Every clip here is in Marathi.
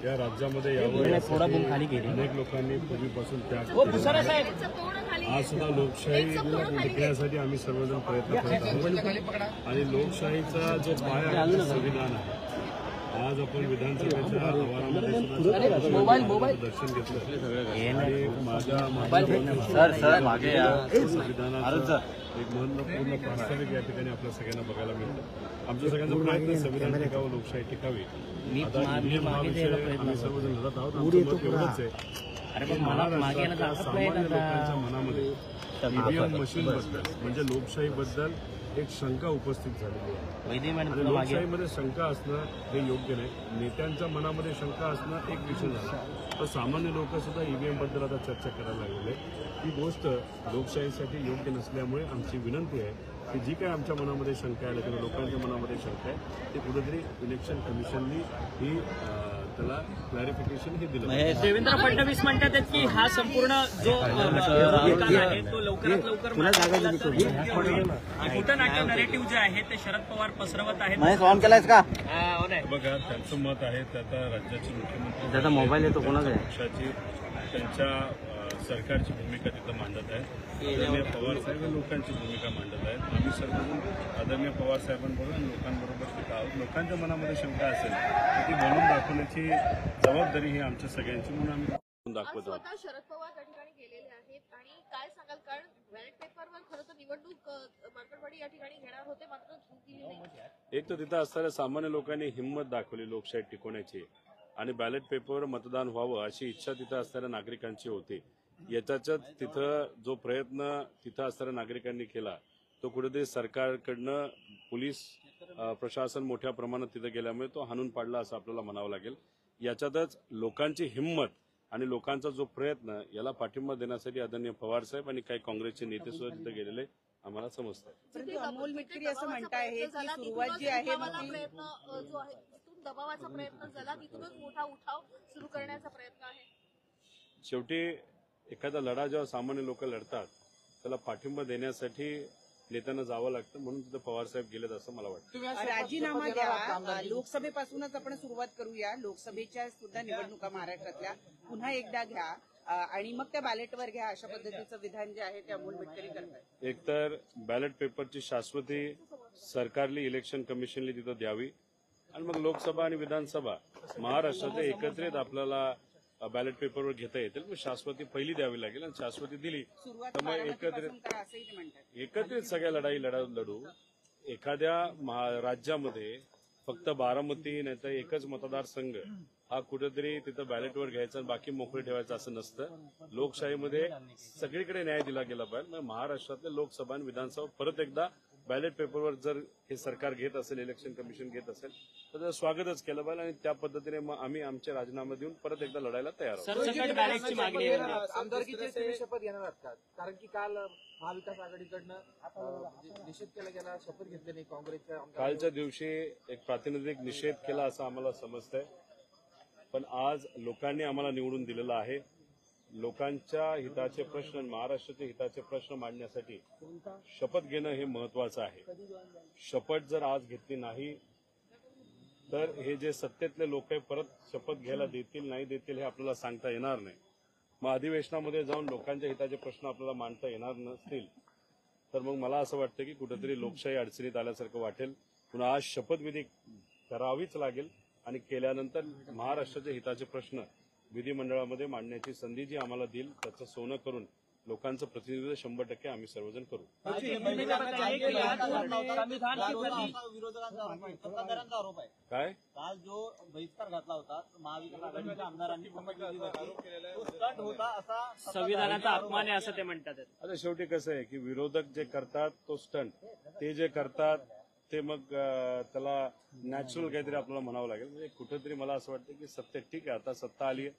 या राज्यामध्ये यावर अनेक लोकांनी पूर्वीपासून त्याग केला. आज सुद्धा लोकशाही टिकण्यासाठी आम्ही सर्वजण प्रयत्न करत आहोत आणि लोकशाहीचा जो पाया आहे तो संविधान आहे. आज आपण विधानसभेच्या आवारामध्ये दर्शन घेतलं आणि माझ्या संविधानाचा एक महत्वपूर्ण प्रास्ताविक या ठिकाणी आपल्या सगळ्यांना बघायला मिळतं. आमच्या सगळ्यांचा प्रयत्न संविधान टिकावं, लोकशाही टिकावी. आता हा विषय आम्ही सर्वजण लढत आहोत. आमचं मत एवढंच आहे की महाराष्ट्रातल्या सामान्य लोकांच्या मनामध्ये ईव्हीएम मशीनबद्दल म्हणजे लोकशाहीबद्दल एक शंका उपस्थित झालेली आहे. आणि लोकशाहीमध्ये शंका असणं हे योग्य नाही. नेत्यांच्या मनामध्ये शंका असणं एक विषय झाला, तर सामान्य लोक सुद्धा ईव्हीएम बद्दल आता चर्चा करायला लागलेले. ही गोष्ट लोकशाहीसाठी योग्य नसल्यामुळे आमची विनंती आहे की जी काय आमच्या मनामध्ये शंका आहे किंवा लोकांच्या मनामध्ये शंका आहे ते कुठेतरी इलेक्शन कमिशननी ही त्याला क्लॅरिफिकेशन हे दिलं. देवेंद्र फडणवीस म्हणतात की हा संपूर्ण जो निकाल आहे तो लवकरात लवकर खोटं नाट्य नरेटिव्ह जे आहे ते शरद पवार पसरवत आहेत. बघा, त्यांचं मत आहे ते आता राज्याचे मुख्यमंत्री त्याचा मोबाईल येतो कोणाचा पक्षाची त्यांच्या सरकारची भूमिका तिथं मांडत आहेत. आदरणीय पवार साहेब लोकांची भूमिका मांडत आहेत. आम्ही सर्वजण आदरणीय पवार साहेबांबरोबर लोकांबरोबर तिथं आहोत. लोकांच्या मनामध्ये शंका असेल तर ती बोलून दाखवण्याची जबाबदारी ही आमच्या सगळ्यांची, म्हणून आम्ही दाखवत आहोत. शरद पवार त्या ठिकाणी गेलेले आहेत आणि काय सांगाल, कारण बॅलेट पेपरवर खरं तर निवडणूक मार्केटवाडी या ठिकाणी घेणार होते, मात्र झूक दिली नाही. एक तर तिथं असणाऱ्या सामान्य लोकांनी हिंमत दाखवली लोकशाही टिकवण्याची आणि बॅलेट पेपरवर मतदान व्हावं अशी इच्छा तिथं असणाऱ्या नागरिकांची होती. याच्यात तिथं जो प्रयत्न तिथं असणाऱ्या नागरिकांनी केला तो कुठेतरी सरकारकडनं पोलीस प्रशासन मोठ्या प्रमाणात तिथं गेल्यामुळे तो हाणून पाडला असं आपल्याला म्हणावं लागेल. याच्यातच लोकांची हिंमत आणि लोकांचा जो प्रयत्न याला पाठिंबा देण्यासाठी आदरणीय पवार साहेब आणि काही काँग्रेसचे नेते सुद्धा तिथे गेलेले आम्हाला समजतात. अमोल मिटकरी असं म्हणताय की सुरुवात जी आहे प्रयत्न जो आहे तिथून दबावाचा प्रयत्न झाला, तिथूनच मोठा उठाव सुरू करण्याचा प्रयत्न आहे. शेवटी एखादा लढा जेव्हा सामान्य लोक लढतात त्याला पाठिंबा देण्यासाठी नेत्यांना जावं लागतं, म्हणून तिथं पवार साहेब गेलेत असं मला वाटतं. राजीनामा द्या, लोकसभेपासूनच आपण सुरुवात करूया. लोकसभेच्या सुद्धा निवडणुका महाराष्ट्रातल्या पुन्हा एकदा घ्या आणि मग त्या बॅलेटवर घ्या, अशा पद्धतीचं विधान जे आहे ते अमोल मिटकरी करतात. एकतर बॅलेट पेपरची शाश्वती सरकारली इलेक्शन कमिशनली तिथं द्यावी आणि मग लोकसभा आणि विधानसभा महाराष्ट्राचे एकत्रित आपल्याला बॅलेट पेपरवर घेता येतील. मग शाश्वती पहिली द्यावी लागेल आणि शाश्वती दिली तर मग एकत्रित सगळ्या लढाई लढू. एखाद्या राज्यामध्ये फक्त बारामती नाही तर एकच मतदारसंघ हा कुठेतरी तिथं बॅलेटवर घ्यायचा आणि बाकी मोकळे ठेवायचं असं नसतं. लोकशाहीमध्ये सगळीकडे न्याय दिला गेला पाहिजे. महाराष्ट्रातले लोकसभा आणि विधानसभा परत एकदा बॅलेट पेपरवर जर हे सरकार घेत असेल, इलेक्शन कमिशन घेत असेल तर त्याचं स्वागतच केलं पाहिजे आणि त्या पद्धतीने मग आम्ही आमचे राजीनामा देऊन परत एकदा लढायला तयार आहोत. आमदारकीची शपथ घेणार आहात का? कारण की काल महाविकास आघाडीकडनं निषेध केला गेला, शपथ घेतली नाही काँग्रेसच्या. कालच्या दिवशी एक प्रातिनिधिक निषेध केला असं आम्हाला समजतंय, पण आज लोकांनी आम्हाला निवडून दिलेलं आहे. लोकांच्या हिताचे प्रश्न, महाराष्ट्राचे हिताचे प्रश्न मांडण्यासाठी शपथ घेणं हे महत्वाचं आहे. शपथ जर आज घेतली नाही तर हे जे सत्तेतले लोक आहे परत शपथ घ्यायला देतील नाही देतील हे आपल्याला सांगता येणार नाही. मग अधिवेशनामध्ये जाऊन लोकांच्या हिताचे प्रश्न आपल्याला मांडता येणार नसतील तर मग मला असं वाटतं की कुठेतरी लोकशाही अडचणीत आल्यासारखं वाटेल. पुन्हा आज शपथविधी करावीच लागेल आणि केल्यानंतर महाराष्ट्राच्या हिताचे प्रश्न विधिमंडळामध्ये मांडण्याची संधी जी आम्हाला देईल त्याचं सोनं करून लोकांचं प्रतिनिधित्व 100% आम्ही सर्वजण करू. काय काल जो बहिष्कार घातला होता महाविकास आघाडीच्या आमदारांनी स्टंट होता असा संविधानाचा अपमान आहे असं ते म्हणतात. आता शेवटी कसं आहे की विरोधक जे करतात तो स्टंट, ते जे करतात ते मग त्याला नॅचरल काहीतरी आपल्याला म्हणावं लागेल. म्हणजे कुठेतरी मला असं वाटतं की सत्य ठीक आहे, आता सत्ता आली आहे,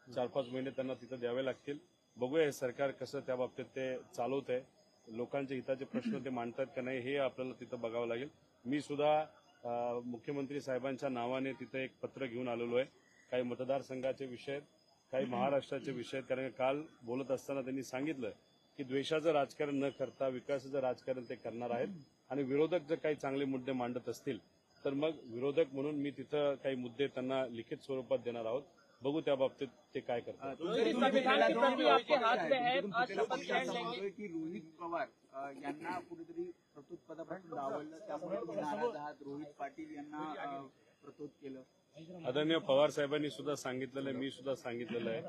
4-5 महिने त्यांना तिथं द्यावे लागतील. बघूया हे सरकार कसं त्या बाबतीत ते चालवत आहे, लोकांच्या हिताचे प्रश्न ते मांडतात का नाही हे आपल्याला तिथं बघावं लागेल. मी सुद्धा मुख्यमंत्री साहेबांच्या नावाने तिथं एक पत्र घेऊन आलेलो आहे. काही मतदारसंघाचे विषय, काही महाराष्ट्राचे विषय. कारण काल बोलत असताना त्यांनी सांगितलं की द्वेषाचं राजकारण न करता विकासाचं राजकारण ते करणार आहेत आणि विरोधक जर काही चांगले मुद्दे मांडत असतील तर मग विरोधक म्हणून मी तिथं काही मुद्दे त्यांना लिखित स्वरूपात देणार आहोत. बघू त्या बाबतीत ते काय करतात. संविधान की प्रति आपके हाथ में है, आज शपथ ग्रहण लेंगे. की रोहित पवार यांना कुठेतरी प्रस्तुत पदापासून डावललं, त्यामुळे तुम्ही नाराज आहात. रोहित पाटील यांना प्रस्तुत केलं. आदरणीय पवार साहेबांनी सुद्धा सांगितलेलं आहे, मी सुद्धा सांगितलेलं आहे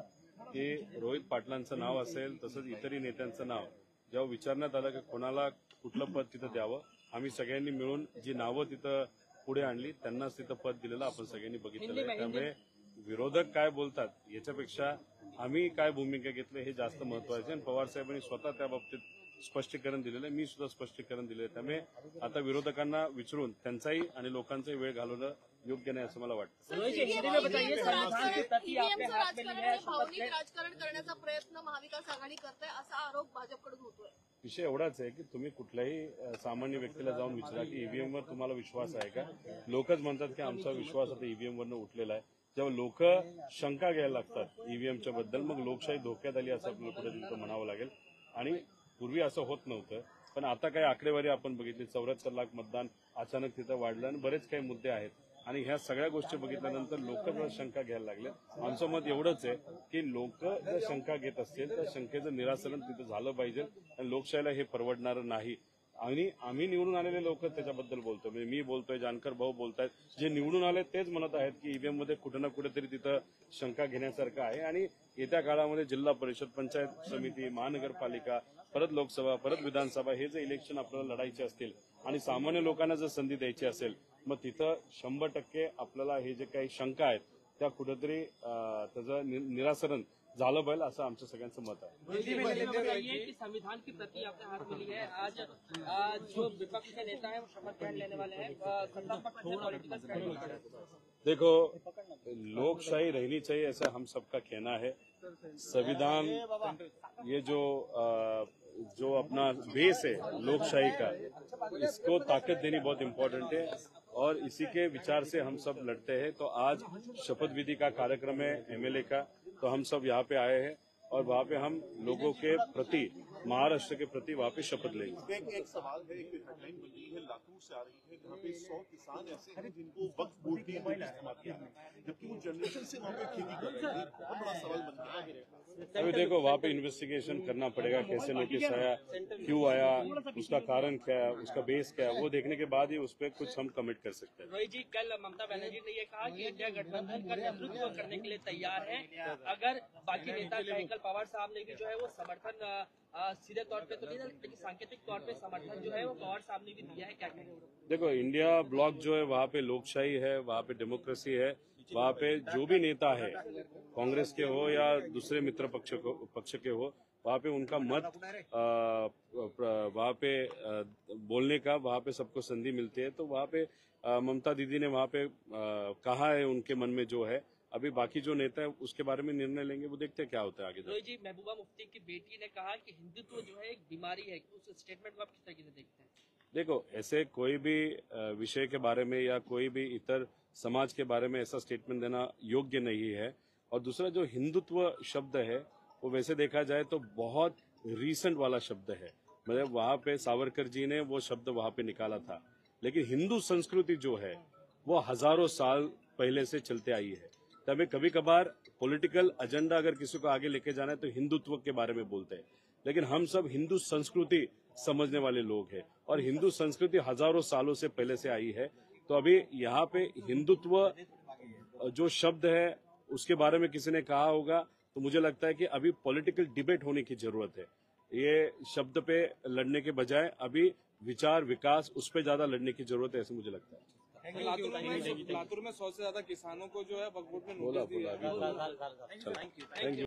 की रोहित पाटलांचं नाव असेल तसंच इतरही नेत्यांचं नाव जेव्हा विचारण्यात आलं की कोणाला कुठलं पद तिथं द्यावं, आम्ही सगळ्यांनी मिळून जी नावं तिथं पुढे आणली त्यांनाच तिथं पद दिलेलं आपण सगळ्यांनी बघितलेलं आहे. त्यामुळे विरोधक काय बोलतात याच्यापेक्षा आम्ही काय भूमिका घेतली हे जास्त महत्वाचे. आणि पवार साहेबांनी स्वतः त्या बाबतीत स्पष्टीकरण दिलेलं आहे, मी सुद्धा स्पष्टीकरण दिलेलं आहे. त्यामुळे आता विरोधकांना विचारून त्यांचाही आणि लोकांचाही वेळ घालवणं योग्य नाही असं मला वाटतं. रोहित जी, हिंदी में बताइए, संविधान की प्रति आपके ईव्हीएमचं हाथ में ली है, राजकारण, शपथ भावनिक ग्रहण. राजकारण करण्याचा प्रयत्न महाविकास आघाडी करते असा आरोप भाजपकडून होतोय. विषय एवढाच आहे की तुम्ही कुठल्याही सामान्य व्यक्तीला जाऊन विचारा की ईव्हीएमवर तुम्हाला विश्वास आहे का. लोकच म्हणतात की आमचा विश्वास आता ईव्हीएमवरनं उठलेला आहे. जेव्हा लोक शंका घ्यायला लागतात ईव्हीएमच्या बद्दल मग लोकशाही धोक्यात आली असं आपल्याला कुठे तिथं म्हणावं लागेल. आणि पूर्वी असं होत नव्हतं, पण आता काही आकडेवारी आपण बघितली, 74 लाख मतदान अचानक तिथं वाढलं आणि बरेच काही मुद्दे आहेत. आणि ह्या सगळ्या गोष्टी बघितल्यानंतर लोक जर शंका घ्यायला लागले. आमचं मत एवढंच आहे की लोक जर शंका घेत असतील तर शंकेचं निराकरण तिथं झालं पाहिजे आणि लोकशाहीला हे परवडणारं नाही. आणि आम्ही निवडून आलेले लोक त्याच्याबद्दल बोलतो, म्हणजे मी बोलतोय, जानकर भाऊ बोलतायत, जे निवडून आले तेच म्हणत आहेत की ईव्हीएम मध्ये कुठं ना कुठेतरी तिथं शंका घेण्यासारखं आहे. आणि येत्या काळामध्ये जिल्हा परिषद, पंचायत समिती, महानगरपालिका, परत लोकसभा, परत विधानसभा हे जे इलेक्शन आपल्याला लढायचे असतील आणि सामान्य लोकांना जर संधी द्यायची असेल मग तिथं 100% आपल्याला हे जे काही शंका आहेत त्या कुठेतरी त्याचं निराकरण झालं पाहिजे असं आमचं सगळ्यांचं मत आहे. बताइए कि संविधान की प्रति आपके हाथ में ली है, आज जो विपक्ष के नेता है वो शपथ ग्रहण लेने वाले हैं, सत्ता पक्ष से पॉलिटिकल स्ट्रेटेजी. देखो, लोकशाही रहनी चाहिए ऐसा हम सबका कहना है. संविधान ये जो अपना बेस है लोकशाही का, इसको ताकत देनी बहुत इम्पोर्टेंट है और इसी के विचार से हम सब लड़ते हैं. तो आज शपथ विधि का कार्यक्रम है एमएलए का, तो हम सब यहाँ पे आए हैं और वहाँ पे हम लोगों के प्रति, महाराष्ट्र के प्रति वहाँ पे शपथ लेंगे. एक सवाल है, एक हेडलाइन बन रही है, लातूर से आ रही है, जहाँ पे 100 किसान ऐसे हैं जिनको वक्फ बोर्ड ने इस्तेमाल किया है, जबकि वो जनरेशन से वहाँ पे खेती कर रहे हैं. बहुत बड़ा सवाल बन रहा है. अभी देखो वहाँ पे इन्वेस्टिगेशन करना पड़ेगा, कैसे नोटिस आया, क्यों आया, उसका कारण क्या है, उसका बेस क्या है, वो देखने के बाद ही उस पर कुछ हम कमिट कर सकते हैं. रोहित जी, कल ममता बनर्जी ने ये कहा कि इंडिया गठबंधन का नेतृत्व करने के लिए तैयार है. अगर बाकी नेता कल पवार साहब ने भी जो है वो समर्थन सीधे तौर पे तो नहीं, लेकिन सांकेतिक तौर पे समर्थन जो है वो पवार साहब ने भी दिया है, क्या कहेंगे? देखो, इंडिया ब्लॉक जो है वहाँ पे लोकशाही है, वहाँ पे डेमोक्रेसी है, वहाँ पे जो भी नेता है, कांग्रेस के हो या दूसरे मित्र पक्ष के हो, वहाँ पे उनका मत वहाँ पे बोलने का वहाँ पे सबको संधि मिलती है. तो वहाँ पे ममता दीदी ने वहाँ पे कहा है उनके मन में जो है. अभी बाकी जो नेता है उसके बारे में निर्णय लेंगे, वो देखते हैं क्या होता है आगे. रोहित जी, महबूबा मुफ्ती की बेटी ने कहा कि हिंदुत्व जो है एक बीमारी है, उस स्टेटमेंट को आप किस तरीके से देखते हैं? देखो, ऐसे कोई भी विषय के बारे में या कोई भी इतर समाज के बारे में ऐसा स्टेटमेंट देना योग्य नहीं है. और दूसरा, जो हिंदुत्व शब्द है वो वैसे देखा जाए तो बहुत रीसेंट वाला शब्द है. मतलब वहाँ पे सावरकर जी ने वो शब्द वहाँ पे निकाला था, लेकिन हिंदू संस्कृति जो है वो हजारों साल पहले से चलते आई है. तभी कभी कभार पॉलिटिकल एजेंडा अगर किसी को आगे लेके जाना है तो हिंदुत्व के बारे में बोलते हैं, लेकिन हम सब हिंदू संस्कृति समझने वाले लोग हैं और हिंदू संस्कृति हजारों सालों से पहले से आई है. तो अभी यहाँ पे हिंदुत्व जो शब्द है उसके बारे में किसी ने कहा होगा, तो मुझे लगता है कि अभी पॉलिटिकल डिबेट होने की जरूरत है. ये शब्द पे लड़ने के बजाय अभी विचार विकास उस पर ज्यादा लड़ने की जरूरत है, ऐसे मुझे लगता है. लातूर में 100 से ज्यादा किसानों को जो है वक्फ बोर्ड में बोला नोटिस दिया है. Thank you.